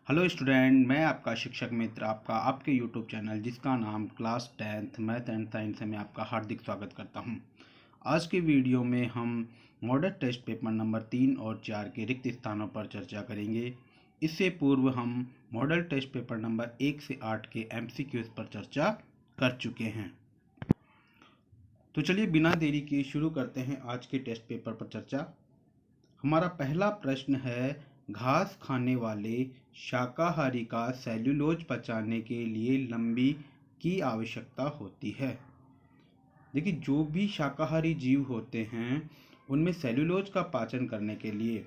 Hello student, मैं आपका शिक्षक मित्र आपका आपके यूट्यूब चैनल जिसका नाम class 10th math and science है, मैं आपका हार्दिक स्वागत करता हूं। आज के वीडियो में हम मॉडल टेस्ट पेपर नंबर 3 और 4 के रिक्त स्थानों पर चर्चा करेंगे। इससे पूर्व हम मॉडल टेस्ट पेपर नंबर 1 से 8 के MCQs पर चर्चा कर चुके हैं। तो चलिए बिना देरी के शुरू करते हैं आज के टेस्ट पेपर पर चर्चा। हमारा पहला प्रश्न है, घास खाने वाले शाकाहारी का सेल्यूलोज पचाने के लिए लंबी की आवश्यकता होती है। देखिए, जो भी शाकाहारी जीव होते हैं उनमें सेल्यूलोज का पाचन करने के लिए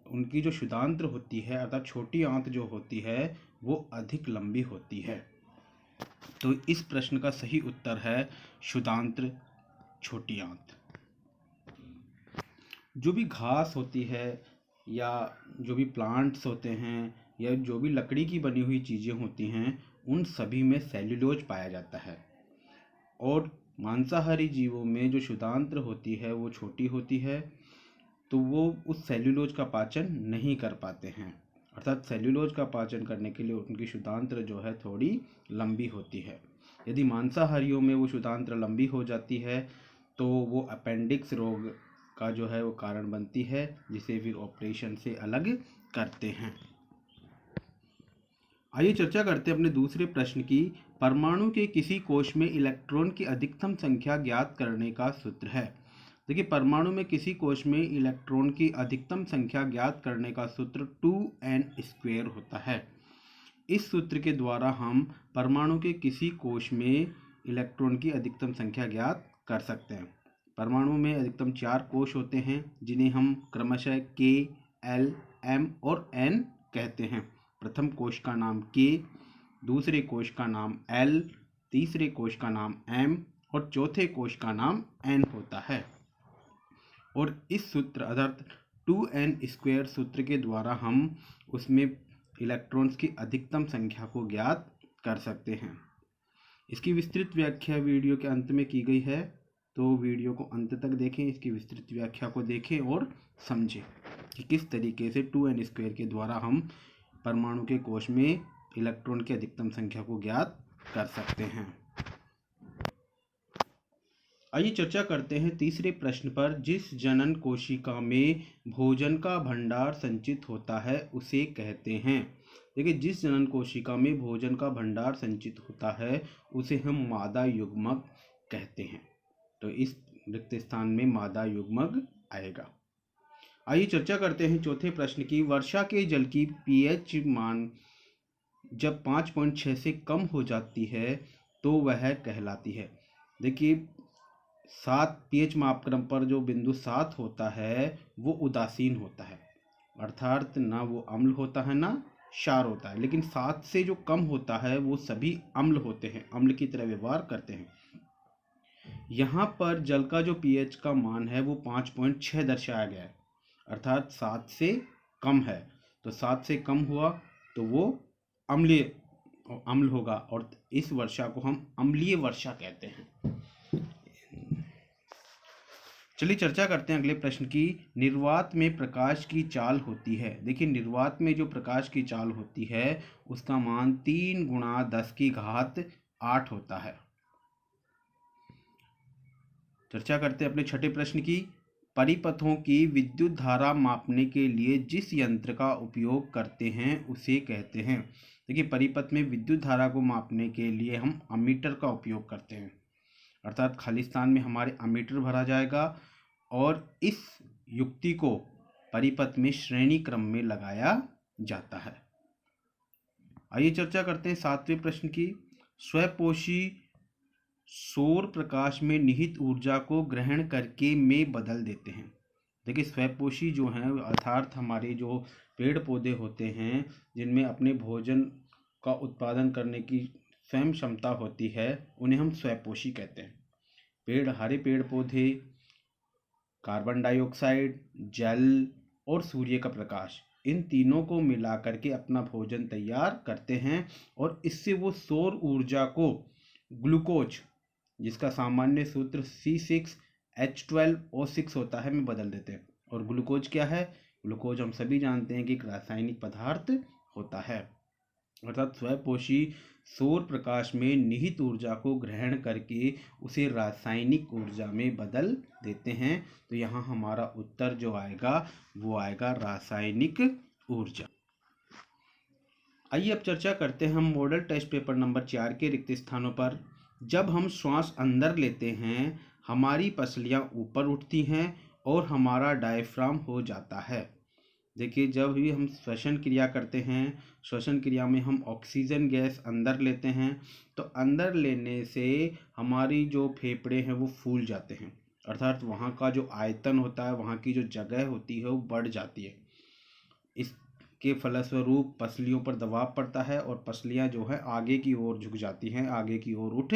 उनकी जो शुदांत्र होती है अर्थात छोटी आंत जो होती है वो अधिक लंबी होती है। तो इस प्रश्न का सही उत्तर है शुदांत्र, छोटी आंत। जो भी घास होती है या जो भी प्लांट्स होते हैं या जो भी लकड़ी की बनी हुई चीज़ें होती हैं उन सभी में सेल्यूलोज पाया जाता है। और मांसाहारी जीवों में जो शुदांत्र होती है वो छोटी होती है, तो वो उस सेल्यूलोज का पाचन नहीं कर पाते हैं। अर्थात सेल्यूलोज का पाचन करने के लिए उनकी शुदांत्र जो है थोड़ी लंबी होती है। यदि मांसाहारियों में वो शुदांत्र लंबी हो जाती है तो वो अपेंडिक्स रोग का जो है वो कारण बनती है, जिसे फिर ऑपरेशन से अलग करते हैं। आइए चर्चा करते हैं अपने दूसरे प्रश्न की। परमाणु के किसी कोश में इलेक्ट्रॉन की अधिकतम संख्या ज्ञात करने का सूत्र है। देखिए, परमाणु में किसी कोश में इलेक्ट्रॉन की अधिकतम संख्या ज्ञात करने का सूत्र 2n² होता है। इस सूत्र के द्वारा हम परमाणु के किसी कोश में इलेक्ट्रॉन की अधिकतम संख्या ज्ञात कर सकते हैं। परमाणु में अधिकतम 4 कोश होते हैं जिन्हें हम क्रमशः K, L, M और N कहते हैं। प्रथम कोश का नाम K, दूसरे कोश का नाम L, तीसरे कोश का नाम M और चौथे कोश का नाम N होता है। और इस सूत्र अर्थात 2n² सूत्र के द्वारा हम उसमें इलेक्ट्रॉन्स की अधिकतम संख्या को ज्ञात कर सकते हैं। इसकी विस्तृत व्याख्या वीडियो के अंत में की गई है, तो वीडियो को अंत तक देखें, इसकी विस्तृत व्याख्या को देखें और समझें कि किस तरीके से 2n² के द्वारा हम परमाणु के कोश में इलेक्ट्रॉन की अधिकतम संख्या को ज्ञात कर सकते हैं। आइए चर्चा करते हैं तीसरे प्रश्न पर। जिस जनन कोशिका में भोजन का भंडार संचित होता है उसे कहते हैं। देखिए, जिस जनन कोशिका में भोजन का भंडार संचित होता है उसे हम मादा युग्मक कहते हैं। तो इस रिक्त स्थान में मादा युग्मक आएगा। आइए चर्चा करते हैं चौथे प्रश्न की। वर्षा के जल की pH मान जब 5.6 से कम हो जाती है तो वह कहलाती है। देखिए, 7 pH मापक्रम पर जो बिंदु 7 होता है वो उदासीन होता है, अर्थात ना वो अम्ल होता है ना क्षार होता है। लेकिन 7 से जो कम होता है वो सभी अम्ल होते हैं, अम्ल की तरह व्यवहार करते हैं। यहाँ पर जल का जो pH का मान है वो 5.6 दर्शाया गया है, अर्थात 7 से कम है। तो 7 से कम हुआ तो वो अम्ल होगा और इस वर्षा को हम अम्लीय वर्षा कहते हैं। चलिए चर्चा करते हैं अगले प्रश्न की। निर्वात में प्रकाश की चाल होती है। देखिए, निर्वात में जो प्रकाश की चाल होती है उसका मान 3 × 10⁸ होता है। चर्चा करते हैं अपने छठे प्रश्न की। परिपथों की विद्युत धारा मापने के लिए जिस यंत्र का उपयोग करते हैं उसे कहते हैं। देखिए, परिपथ में विद्युत धारा को मापने के लिए हम अमीटर का उपयोग करते हैं, अर्थात खाली स्थान में हमारे अमीटर भरा जाएगा और इस युक्ति को परिपथ में श्रेणी क्रम में लगाया जाता है। आइए चर्चा करते हैं सातवें प्रश्न की। स्वपोषी सौर प्रकाश में निहित ऊर्जा को ग्रहण करके में बदल देते हैं। देखिए, स्वपोषी जो हैं अर्थात हमारे जो पेड़ पौधे होते हैं जिनमें अपने भोजन का उत्पादन करने की स्वयं क्षमता होती है उन्हें हम स्वपोषी कहते हैं। हरे पेड़ पौधे कार्बन डाइऑक्साइड, जल और सूर्य का प्रकाश, इन तीनों को मिला करके अपना भोजन तैयार करते हैं और इससे वो सौर ऊर्जा को ग्लूकोज, जिसका सामान्य सूत्र C6H12O6 होता है, में बदल देते हैं। और ग्लूकोज क्या है? ग्लूकोज हम सभी जानते हैं कि एक रासायनिक पदार्थ होता है। अर्थात स्वपोषी सौर प्रकाश में निहित ऊर्जा को ग्रहण करके उसे रासायनिक ऊर्जा में बदल देते हैं। तो यहाँ हमारा उत्तर जो आएगा वो आएगा रासायनिक ऊर्जा। आइए अब चर्चा करते हैं हम मॉडल टेस्ट पेपर नंबर 4 के रिक्त स्थानों पर। जब हम श्वास अंदर लेते हैं हमारी पसलियां ऊपर उठती हैं और हमारा डायफ्राम हो जाता है। देखिए, जब भी हम श्वसन क्रिया करते हैं, श्वसन क्रिया में हम ऑक्सीजन गैस अंदर लेते हैं तो अंदर लेने से हमारी जो फेफड़े हैं वो फूल जाते हैं। अर्थात वहाँ का जो आयतन होता है, वहाँ की जो जगह होती है वो बढ़ जाती है। इसके फलस्वरूप पसलियों पर दबाव पड़ता है और पसलियाँ जो है आगे की ओर झुक जाती हैं, आगे की ओर उठ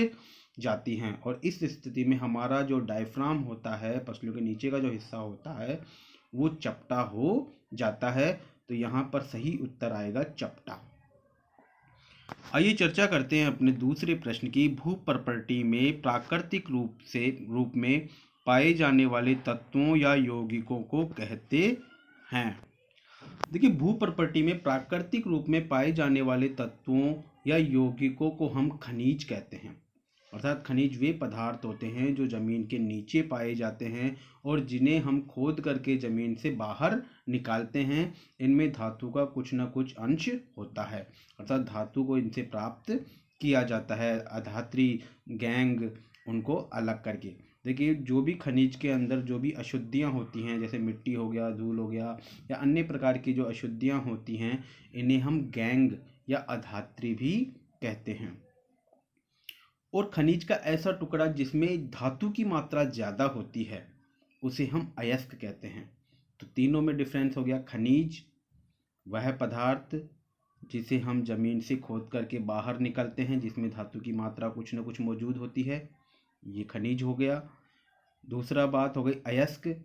जाती हैं। और इस स्थिति में हमारा जो डायफ्राम होता है, पसलियों के नीचे का जो हिस्सा होता है वो चपटा हो जाता है। तो यहाँ पर सही उत्तर आएगा चपटा। आइए चर्चा करते हैं अपने दूसरे प्रश्न की। भू प्रॉपर्टी में प्राकृतिक रूप में पाए जाने वाले तत्वों या यौगिकों को कहते हैं। देखिए, भू प्रॉपर्टी में प्राकृतिक रूप में पाए जाने वाले तत्वों या यौगिकों को हम खनिज कहते हैं। अर्थात खनिज वे पदार्थ होते हैं जो जमीन के नीचे पाए जाते हैं और जिन्हें हम खोद करके जमीन से बाहर निकालते हैं। इनमें धातु का कुछ न कुछ अंश होता है, अर्थात धातु को इनसे प्राप्त किया जाता है, अधात्री गैंग उनको अलग करके। देखिए, जो भी खनिज के अंदर जो भी अशुद्धियाँ होती हैं, जैसे मिट्टी हो गया, धूल हो गया या अन्य प्रकार की जो अशुद्धियाँ होती हैं, इन्हें हम गैंग या अधात्री भी कहते हैं। और खनिज का ऐसा टुकड़ा जिसमें धातु की मात्रा ज़्यादा होती है उसे हम अयस्क कहते हैं। तो तीनों में डिफरेंस हो गया। खनिज वह पदार्थ जिसे हम जमीन से खोद करके बाहर निकलते हैं, जिसमें धातु की मात्रा कुछ न कुछ मौजूद होती है, ये खनिज हो गया। दूसरा बात हो गई अयस्क,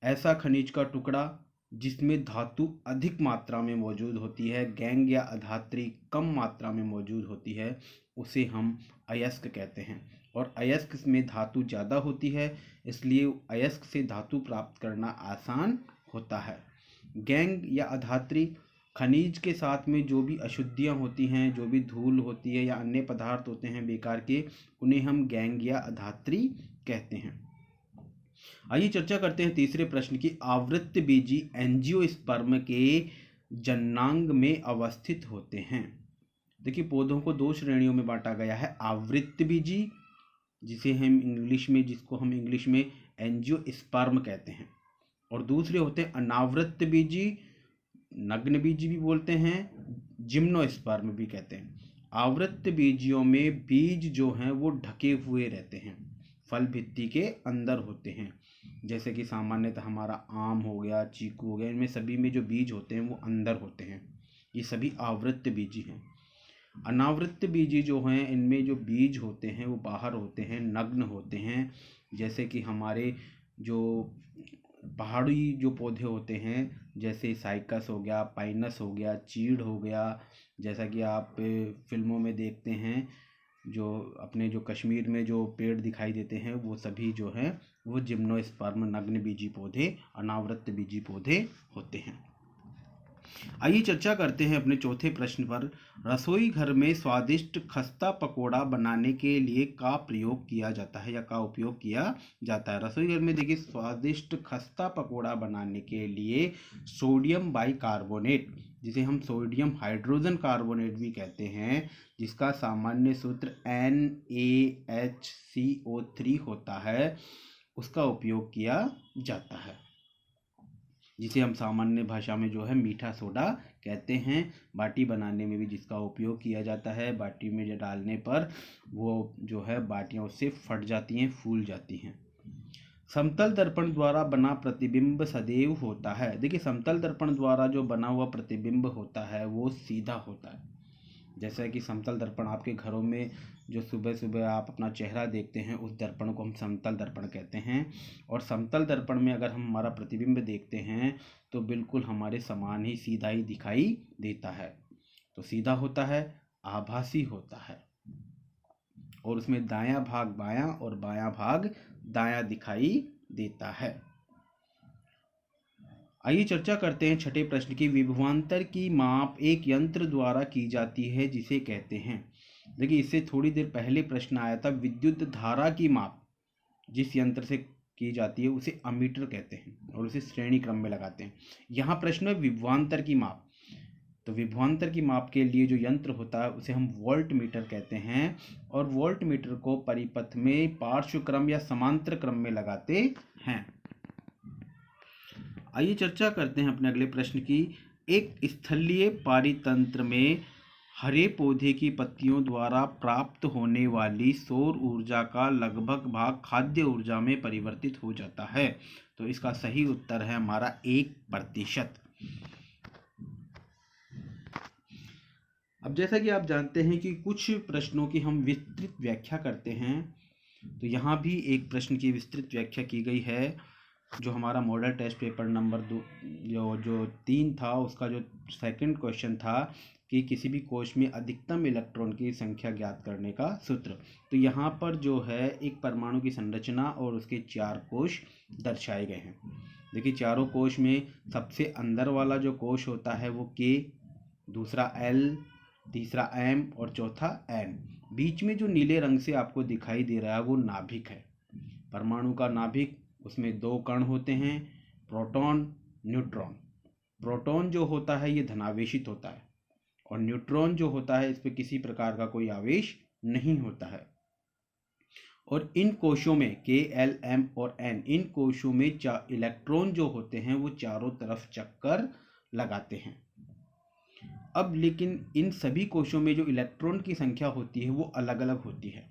ऐसा खनिज का टुकड़ा जिसमें धातु अधिक मात्रा में मौजूद होती है, गैंग या अधात्री कम मात्रा में मौजूद होती है, उसे हम अयस्क कहते हैं। और अयस्क में धातु ज़्यादा होती है, इसलिए अयस्क से धातु प्राप्त करना आसान होता है। गैंग या अधात्री खनिज के साथ में जो भी अशुद्धियाँ होती हैं, जो भी धूल होती है या अन्य पदार्थ होते हैं बेकार के, उन्हें हम गैंग या अधात्री कहते हैं। आइए चर्चा करते हैं तीसरे प्रश्न की। आवृत्तबीजी एंजियोस्पर्म के जननांग में अवस्थित होते हैं। देखिए, पौधों को दो श्रेणियों में बांटा गया है। आवृत्तबीजी जिसको हम इंग्लिश में एंजियोस्पर्म कहते हैं, और दूसरे होते हैं अनावृत्तबीजी, नग्न बीजी भी बोलते हैं, जिम्नोस्पर्म भी कहते हैं। आवृत्त बीजियों में बीज जो हैं वो ढके हुए रहते हैं, फल भित्ति के अंदर होते हैं। जैसे कि सामान्यतः हमारा आम हो गया, चीकू हो गया, इनमें सभी में जो बीज होते हैं वो अंदर होते हैं। ये सभी आवृत्त बीजी हैं। अनावृत्त बीजी जो हैं, इनमें जो बीज होते हैं वो बाहर होते हैं, नग्न होते हैं। जैसे कि हमारे जो पहाड़ी जो पौधे होते हैं, जैसे साइकस हो गया, पाइनस हो गया, चीड़ हो गया, जैसा कि आप फिल्मों में देखते हैं, जो अपने जो कश्मीर में जो पेड़ दिखाई देते हैं, वो सभी जो हैं वो जिम्नोस्पर्म नग्न बीजी पौधे, अनावृत्त बीजी पौधे होते हैं। आइए चर्चा करते हैं अपने चौथे प्रश्न पर। रसोई घर में स्वादिष्ट खस्ता पकोड़ा बनाने के लिए का प्रयोग किया जाता है या का उपयोग किया जाता है। रसोई घर में देखिए, स्वादिष्ट खस्ता पकोड़ा बनाने के लिए सोडियम बाइकार्बोनेट, जिसे हम सोडियम हाइड्रोजन कार्बोनेट भी कहते हैं, जिसका सामान्य सूत्र NaHCO3 होता है, उसका उपयोग किया जाता है, जिसे हम सामान्य भाषा में जो है मीठा सोडा कहते हैं। बाटी बनाने में भी जिसका उपयोग किया जाता है। बाटी में जो डालने पर वो जो है बाटियां उससे फट जाती हैं, फूल जाती हैं। समतल दर्पण द्वारा बना प्रतिबिंब सदैव होता है। देखिए, समतल दर्पण द्वारा जो बना हुआ प्रतिबिंब होता है वो सीधा होता है। जैसा कि समतल दर्पण आपके घरों में जो सुबह सुबह आप अपना चेहरा देखते हैं, उस दर्पण को हम समतल दर्पण कहते हैं। और समतल दर्पण में अगर हम हमारा प्रतिबिंब देखते हैं तो बिल्कुल हमारे समान ही सीधा ही दिखाई देता है। तो सीधा होता है, आभासी होता है, और उसमें दायां भाग बायां और बायां भाग दायां दिखाई देता है। आइए चर्चा करते हैं छठे प्रश्न की। विभवांतर की माप एक यंत्र द्वारा की जाती है जिसे कहते हैं। देखिए, इससे थोड़ी देर पहले प्रश्न आया था, विद्युत धारा की माप जिस यंत्र से की जाती है उसे अमीटर कहते हैं और उसे श्रेणी क्रम में लगाते हैं। यहाँ प्रश्न है विभवांतर की माप। तो विभवांतर की माप के लिए जो यंत्र होता है उसे हम वोल्ट मीटर कहते हैं और वोल्ट मीटर को परिपथ में पार्श्व क्रम या समांतर क्रम में लगाते हैं। आइए चर्चा करते हैं अपने अगले प्रश्न की। एक स्थलीय पारितंत्र में हरे पौधे की पत्तियों द्वारा प्राप्त होने वाली सौर ऊर्जा का लगभग भाग खाद्य ऊर्जा में परिवर्तित हो जाता है। तो इसका सही उत्तर है हमारा 1%। अब जैसा कि आप जानते हैं कि कुछ प्रश्नों की हम विस्तृत व्याख्या करते हैं, तो यहाँ भी एक प्रश्न की विस्तृत व्याख्या की गई है जो हमारा मॉडल टेस्ट पेपर नंबर 2 जो 3 था, उसका जो सेकंड क्वेश्चन था कि किसी भी कोश में अधिकतम इलेक्ट्रॉन की संख्या ज्ञात करने का सूत्र। तो यहाँ पर जो है एक परमाणु की संरचना और उसके 4 कोश दर्शाए गए हैं। देखिए, चारों कोश में सबसे अंदर वाला जो कोश होता है वो K, दूसरा L, तीसरा M और चौथा N। बीच में जो नीले रंग से आपको दिखाई दे रहा है वो नाभिक है। परमाणु का नाभिक, उसमें 2 कण होते हैं, प्रोटॉन, न्यूट्रॉन। प्रोटॉन जो होता है ये धनावेशित होता है और न्यूट्रॉन जो होता है इस पर किसी प्रकार का कोई आवेश नहीं होता है। और इन कोशों में K, L, M और N, इन कोशों में इलेक्ट्रॉन जो होते हैं वो चारों तरफ चक्कर लगाते हैं। अब लेकिन इन सभी कोशों में जो इलेक्ट्रॉन की संख्या होती है वो अलग अलग होती है।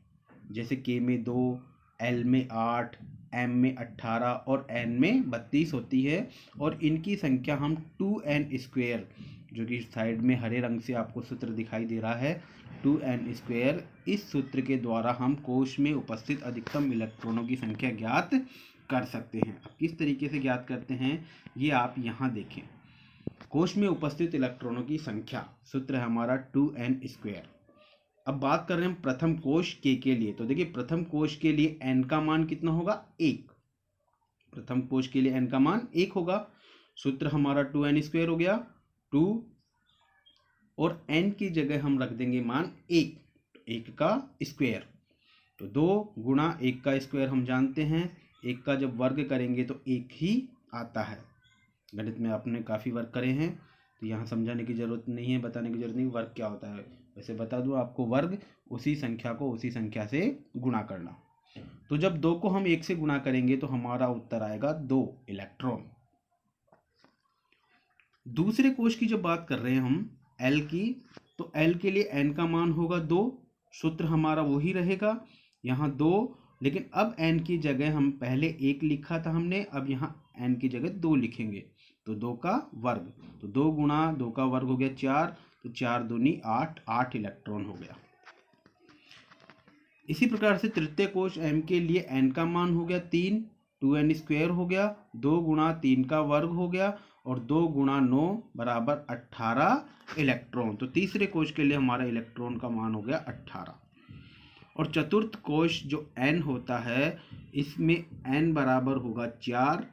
जैसे K में 2, L में 8, M में 18 और N में 32 होती है। और इनकी संख्या हम 2n², जो कि साइड में हरे रंग से आपको सूत्र दिखाई दे रहा है, 2n², इस सूत्र के द्वारा हम कोश में उपस्थित अधिकतम इलेक्ट्रॉनों की संख्या ज्ञात कर सकते हैं। अब किस तरीके से ज्ञात करते हैं ये आप यहाँ देखें। कोश में उपस्थित इलेक्ट्रॉनों की संख्या, सूत्र है हमारा 2n²। अब बात कर रहे हैं प्रथम कोश K के लिए। तो देखिए, प्रथम कोश के लिए n का मान कितना होगा? 1। प्रथम कोश के लिए n का मान 1 होगा। सूत्र हमारा 2n² हो गया। 2 और n की जगह हम रख देंगे मान 1, 1 का स्क्वायर। तो 2 गुणा 1 का स्क्वायर हम जानते हैं, 1 का जब वर्ग करेंगे तो 1 ही आता है। गणित में आपने काफ़ी वर्ग करे हैं तो यहाँ समझाने की ज़रूरत नहीं है, बताने की ज़रूरत नहीं वर्ग क्या होता है। वैसे बता दूँ आपको, वर्ग उसी संख्या को उसी संख्या से गुणा करना। तो जब 2 को हम 1 से गुणा करेंगे तो हमारा उत्तर आएगा 2 इलेक्ट्रॉन। दूसरे कोश की जब बात कर रहे हैं हम L की, तो L के लिए n का मान होगा 2। सूत्र हमारा वही रहेगा, यहाँ 2, लेकिन अब n की जगह हम पहले 1 लिखा था हमने, अब यहाँ n की जगह 2 लिखेंगे। तो 2 का वर्ग, तो 2 गुणा 2 का वर्ग हो गया 4, तो 4 दूनी 8, 8 इलेक्ट्रॉन हो गया। इसी प्रकार से तृतीय कोश M के लिए n का मान हो गया 3, 2n² हो गया, 2 गुणा 3 का वर्ग हो गया और 2 गुणा 9 बराबर 18 इलेक्ट्रॉन। तो तीसरे कोश के लिए हमारा इलेक्ट्रॉन का मान हो गया 18। और चतुर्थ कोश जो n होता है, इसमें n बराबर होगा 4,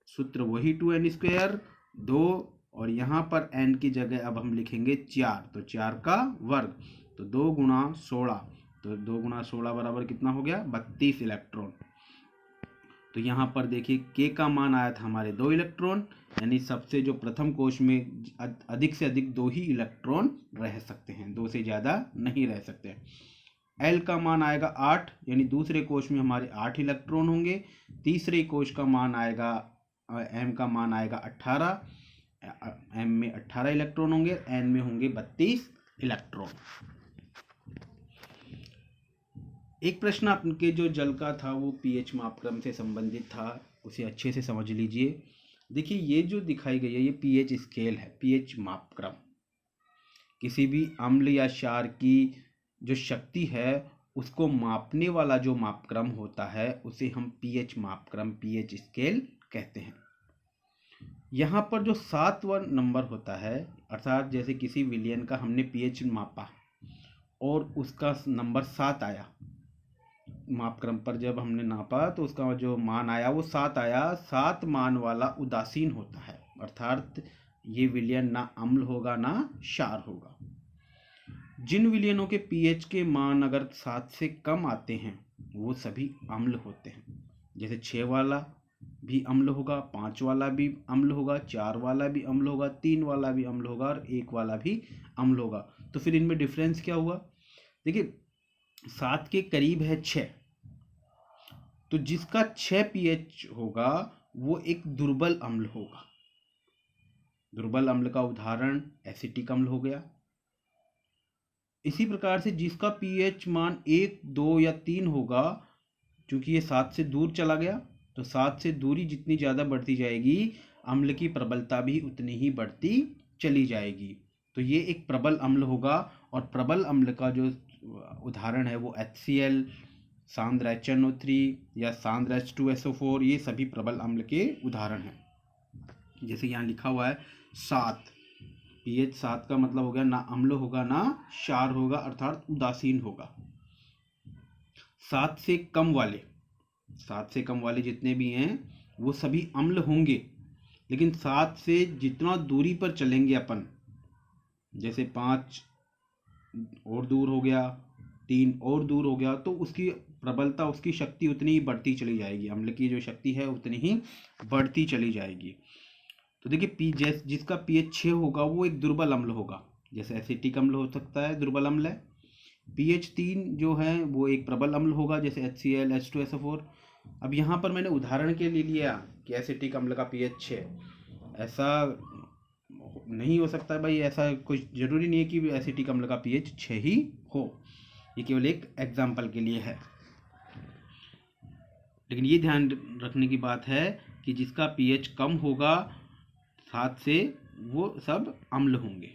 सूत्र वही 2n², 2 और यहाँ पर n की जगह अब हम लिखेंगे 4, तो 4 का वर्ग, तो 2 गुणा 16, तो 2 गुणा 16 बराबर कितना हो गया? 32 इलेक्ट्रॉन। तो यहाँ पर देखिए K का मान आया था हमारे 2 इलेक्ट्रॉन, यानी सबसे जो प्रथम कोश में अधिक से अधिक 2 ही इलेक्ट्रॉन रह सकते हैं, 2 से ज़्यादा नहीं रह सकते। L का मान आएगा 8, यानी दूसरे कोश में हमारे 8 इलेक्ट्रॉन होंगे। तीसरे कोश का मान आएगा, M का मान आएगा 18, M में 18 इलेक्ट्रॉन होंगे, N में होंगे 32 इलेक्ट्रॉन। एक प्रश्न आपके जो जल का था वो pH मापक्रम से संबंधित था, उसे अच्छे से समझ लीजिए। देखिए, ये जो दिखाई गई है ये pH स्केल है, pH मापक्रम। किसी भी अम्ल या क्षार की जो शक्ति है उसको मापने वाला जो मापक्रम होता है उसे हम pH मापक्रम, pH स्केल कहते हैं। यहाँ पर जो 7वां नंबर होता है, अर्थात जैसे किसी विलयन का हमने pH मापा और उसका नंबर 7 आया, मापक्रम पर जब हमने नापा तो उसका जो मान आया वो 7 आया। 7 मान वाला उदासीन होता है, अर्थात ये विलयन ना अम्ल होगा ना क्षार होगा। जिन विलयनों के पीएच के मान अगर 7 से कम आते हैं वो सभी अम्ल होते हैं। जैसे 6 वाला भी अम्ल होगा, 5 वाला भी अम्ल होगा, 4 वाला भी अम्ल होगा, 3 वाला भी अम्ल होगा और 1 वाला भी अम्ल होगा। तो फिर इनमें डिफरेंस क्या हुआ? देखिए 7 के करीब है 6, तो जिसका 6 पीएच होगा वो एक दुर्बल अम्ल होगा। दुर्बल अम्ल का उदाहरण एसिटिक अम्ल हो गया। इसी प्रकार से जिसका पीएच मान 1, 2 या 3 होगा, क्योंकि ये 7 से दूर चला गया, तो 7 से दूरी जितनी ज़्यादा बढ़ती जाएगी अम्ल की प्रबलता भी उतनी ही बढ़ती चली जाएगी। तो ये एक प्रबल अम्ल होगा। और प्रबल अम्ल का जो उदाहरण है वो HCl, सांद्र HNO3 या सांद्र H2SO4, ये सभी प्रबल अम्ल के उदाहरण हैं। जैसे यहाँ लिखा हुआ है 7, pH 7 का मतलब हो गया ना अम्ल होगा ना क्षार होगा, अर्थात उदासीन होगा। 7 से कम वाले जितने भी हैं वो सभी अम्ल होंगे, लेकिन 7 से जितना दूरी पर चलेंगे अपन, जैसे 5 और दूर हो गया, 3 और दूर हो गया, तो उसकी प्रबलता, उसकी शक्ति उतनी ही बढ़ती चली जाएगी। अम्ल की जो शक्ति है उतनी ही बढ़ती चली जाएगी। तो देखिए जिसका pH 6 होगा वो एक दुर्बल अम्ल होगा। जैसे एसिटिक अम्ल हो सकता है, दुर्बल अम्ल है। pH 3 जो है वो एक प्रबल अम्ल होगा, जैसे HCl, H2SO4। अब यहाँ पर मैंने उदाहरण के लिए लिया कि एसिटिक अम्ल का pH 6, ऐसा नहीं हो सकता भाई, ऐसा कुछ जरूरी नहीं है कि एसिटिक अम्ल का pH 6 ही हो, ये केवल एक एग्जाम्पल के लिए है। लेकिन ये ध्यान रखने की बात है कि जिसका pH कम होगा 7 से, वो सब अम्ल होंगे।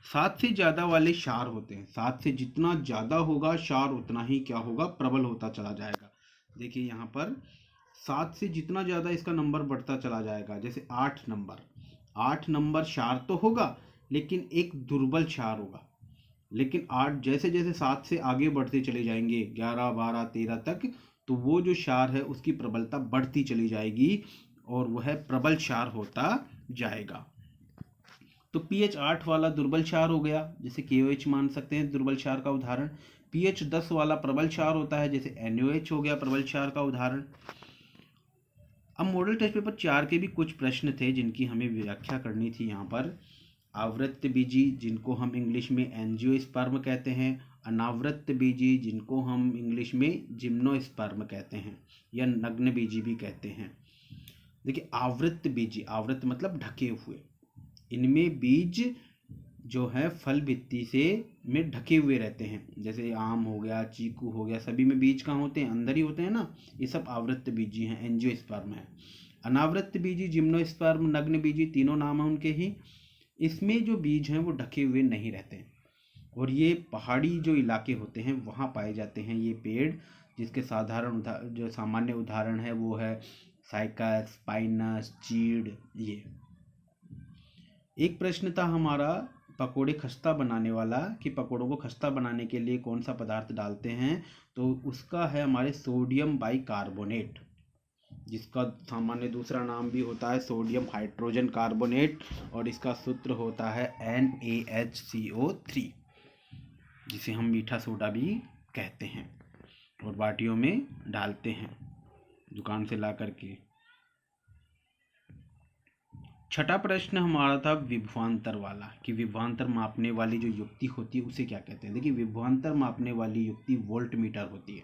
7 से ज़्यादा वाले क्षार होते हैं। 7 से जितना ज़्यादा होगा क्षार उतना ही क्या होगा, प्रबल होता चला जाएगा। देखिए यहाँ पर 7 से जितना ज़्यादा इसका नंबर बढ़ता चला जाएगा, जैसे 8 नंबर क्षार तो होगा लेकिन एक दुर्बल क्षार होगा। लेकिन 8 जैसे जैसे 7 से आगे बढ़ते चले जाएंगे 11, 12, 13 तक, तो वो जो क्षार है उसकी प्रबलता बढ़ती चली जाएगी और वह प्रबल क्षार होता जाएगा। तो pH 8 वाला दुर्बल क्षार हो गया, जैसे KOH मान सकते हैं दुर्बल क्षार का उदाहरण। pH 10 वाला प्रबल क्षार होता है, जैसे NaOH हो गया प्रबल क्षार का उदाहरण। अब मॉडल टेस्ट पेपर 4 के भी कुछ प्रश्न थे जिनकी हमें व्याख्या करनी थी। यहाँ पर आवृत्त बीजी, जिनको हम इंग्लिश में एंजियोस्पर्म कहते हैं, अनावृत्त बीजी, जिनको हम इंग्लिश में जिम्नोस्पर्म कहते हैं या नग्न बीजी भी कहते हैं। देखिए आवृत्त बीजी, आवृत्त मतलब ढके हुए, इनमें बीज जो है फल भित्ति से में ढके हुए रहते हैं। जैसे आम हो गया, चीकू हो गया, सभी में बीज कहाँ होते हैं, अंदर ही होते हैं ना। ये सब आवृत्त बीजी हैं, एंजियोस्पर्म है। अनावृत्त बीजी, जिम्नोस्पर्म, नग्न बीजी, तीनों नाम हैं उनके ही। इसमें जो बीज हैं वो ढके हुए नहीं रहते हैं और ये पहाड़ी जो इलाके होते हैं वहाँ पाए जाते हैं ये पेड़, जिसके साधारण जो सामान्य उदाहरण है वो है साइकस, पाइनस, चीड़। ये एक प्रश्न था हमारा पकोड़े खस्ता बनाने वाला, कि पकोड़ों को खस्ता बनाने के लिए कौन सा पदार्थ डालते हैं, तो उसका है हमारे सोडियम बाइकार्बोनेट, जिसका सामान्य दूसरा नाम भी होता है सोडियम हाइड्रोजन कार्बोनेट, और इसका सूत्र होता है NaHCO3, जिसे हम मीठा सोडा भी कहते हैं और बाटियों में डालते हैं दुकान से ला करके। छठा प्रश्न हमारा था विभवांतर वाला, कि विभवांतर मापने वाली जो युक्ति होती है उसे क्या कहते हैं। देखिए विभवांतर मापने वाली युक्ति वोल्ट मीटर होती है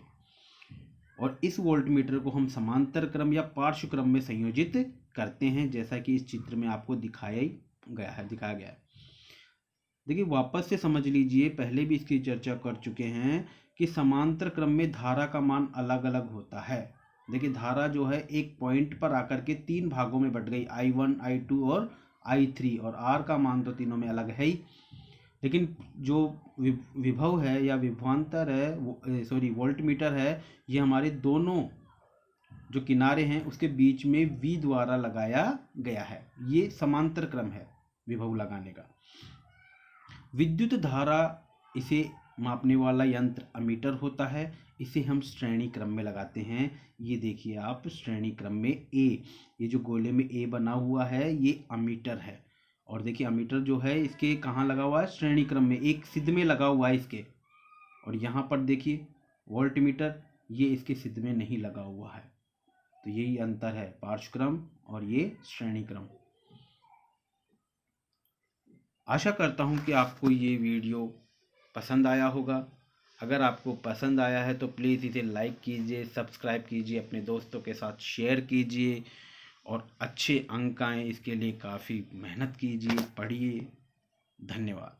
और इस वोल्ट मीटर को हम समांतर क्रम या पार्श्व क्रम में संयोजित करते हैं, जैसा कि इस चित्र में आपको दिखाया गया है। देखिए वापस से समझ लीजिए, पहले भी इसकी चर्चा कर चुके हैं कि समांतर क्रम में धारा का मान अलग अलग होता है। देखिए धारा जो है एक पॉइंट पर आकर के 3 भागों में बट गई, I1, I2 और I3, और R का मान तो तीनों में अलग है ही। लेकिन जो विभव है या विभवांतर है, वोल्ट मीटर है, ये हमारे दोनों जो किनारे हैं उसके बीच में V द्वारा लगाया गया है। ये समांतर क्रम है विभव लगाने का। विद्युत धारा इसे मापने वाला यंत्र अमीटर होता है। इसे हम श्रेणी क्रम में लगाते हैं। ये देखिए आप, श्रेणी क्रम में ए, ये जो गोले में ए बना हुआ है ये अमीटर है। और देखिए अमीटर जो है इसके कहाँ लगा हुआ है, श्रेणी क्रम में, एक सिद्ध में लगा हुआ है इसके। और यहाँ पर देखिए वोल्टमीटर, ये इसके सिद्ध में नहीं लगा हुआ है। तो यही अंतर है, पार्श्वक्रम और ये श्रेणी क्रम। आशा करता हूँ कि आपको ये वीडियो पसंद आया होगा। अगर आपको पसंद आया है तो प्लीज़ इसे लाइक कीजिए, सब्सक्राइब कीजिए, अपने दोस्तों के साथ शेयर कीजिए और अच्छे अंक आएँ इसके लिए काफ़ी मेहनत कीजिए, पढ़िए। धन्यवाद।